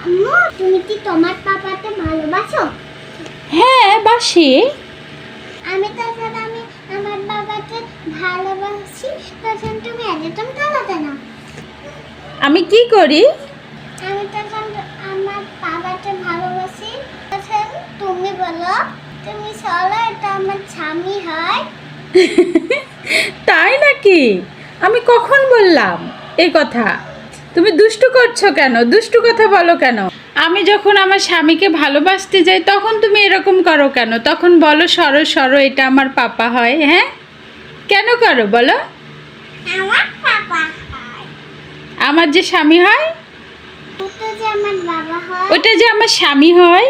আম্মু, তুমি কি তোমার পাপাকে ভালোবাসো? হ্যাঁ, বাসি। আমি আমার বাবাকে ভালোবাসি, তখন তুমি একদম তালাতে না। আমি কি করি? আমি তখন আমার বাবাকে ভালোবাসি, তখন তুমি বলো তুমি চলো, এটা আমার স্বামী হয়। তাই নাকি? আমি কখন বললাম এই কথা? তুমি দুষ্টু করছো কেন? দুষ্টু কথা বলো কেন? আমি যখন আমার স্বামীকে ভালোবাসতে যাই তখন তুমি এরকম করো কেন? তখন বলো সরো সরো, এটা আমার পাপা হয়। হ্যাঁ, কেন করো বলো? আমার পাপা হয়। আমার যে স্বামী হয়, ওটা যে আমার বাবা হয়, ওটা যে আমার স্বামী হয়,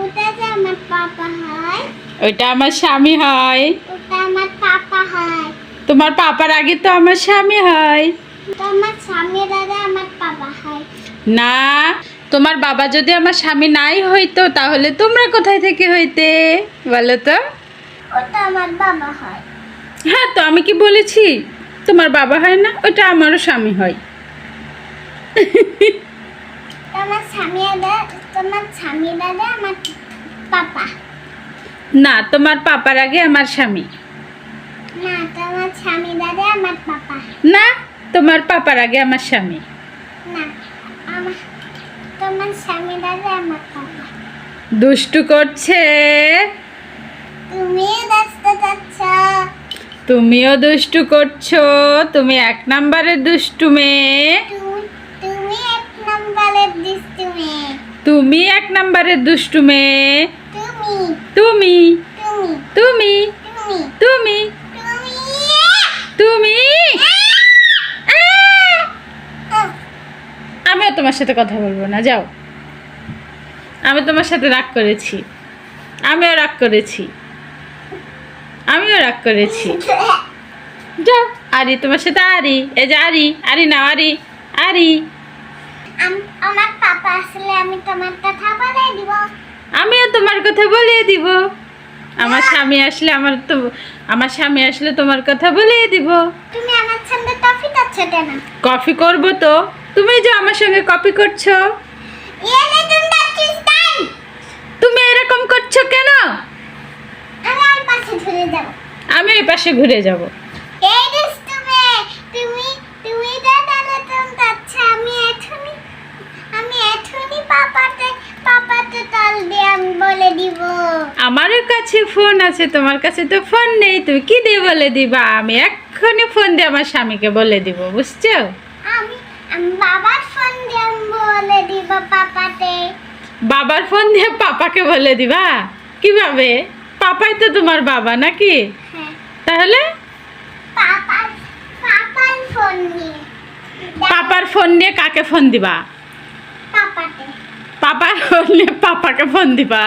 ওটা যে আমার পাপা হয়, ওটা আমার স্বামী হয়। ওটা আমার পাপা হয়। তোমার পাপার আগে তো আমার স্বামী হয়। ওটা আমার স্বামী দাদা আমার পাপা হয়। না, তোমার বাবা যদি আমার স্বামী নাই হইতো তাহলে তোমরা কোথায় থেকে হইতে বলো তো? ওটা আমার বাবা হয়। হ্যাঁ, তো আমি কি বলেছি তোমার বাবা হয় না? ওটা আমারও স্বামী হয়। তোমার স্বামী দাদা আমার পাপা। না, তোমার পাপার আগে আমার স্বামী। না, তোমার স্বামী দাদা আমার পাপা। না, তোমার পাপার আগে আমার স্বামী। না, তোমার স্বামী দাদা আমার পাপা। দুষ্টু করছে। তুমি দেখতে চাচ্ছ। তুমিও দুষ্টু করছো। তুমি 1 নাম্বারের দুষ্টু মেয়ে। তুমি এক নম্বরের দুষ্টু মেয়ে। তুমি 1 নাম্বারের দুষ্টু মেয়ে। তুমি তুমি তুমি তুমি তুমি তুমি তুমি আমিও তোমার সাথে কথা বলবো না, যাও। আমি তোমার সাথে রাগ করেছি। আমিও রাগ করেছি। যাও। আরি তোমার সাথে আরি, এই যে আরি, আরি না আরি, আরি। আমার পাপা আসলে আমি তোমার কথা বলে দিব। আমিও তোমার কথা বলিয়ে দিব। আমার স্বামী আসলে তোমার কথা বলিয়ে দিব। তুমি আমার সঙ্গে টফি খাচ্ছ কেন? কফি করব তো। তুমি যে আমার সঙ্গে কপি করছো। এলে তুমি ডাকিস তাই। তুমি এরকম করছো কেন? আমি আর পাশে ঘুরে যাব। আমি ওই পাশে ঘুরে যাব। এই দুষ্টু মেয়ে, তুমি দাদালে তুমি যাচ্ছ। আমি এখনই পাপাতে তাল দিয়ে আমি বলে দিব। আমারও কাছে ফোন আছে, তোমার কাছে তো ফোন নেই। তুমি কি দিয়ে বলে দিবা? আমি এক্ষুনি ফোন দিয়ে আমার স্বামীকে বলে দিব, বুঝছো? আমি বাবার ফোন দিয়ে আমি বলে দিব পাপাতে। বাবার ফোন দিয়ে পাপাকে বলে দিবা? কিভাবে? পাপাই তো তোমার বাবা নাকি? হ্যাঁ, তাহলে পাপার ফোন নিয়ে পাপার ফোন নিয়ে কাকে ফোন দিবা? পাপাতে। পাপার ফোন নিয়ে পাপাকে ফোন দিবা?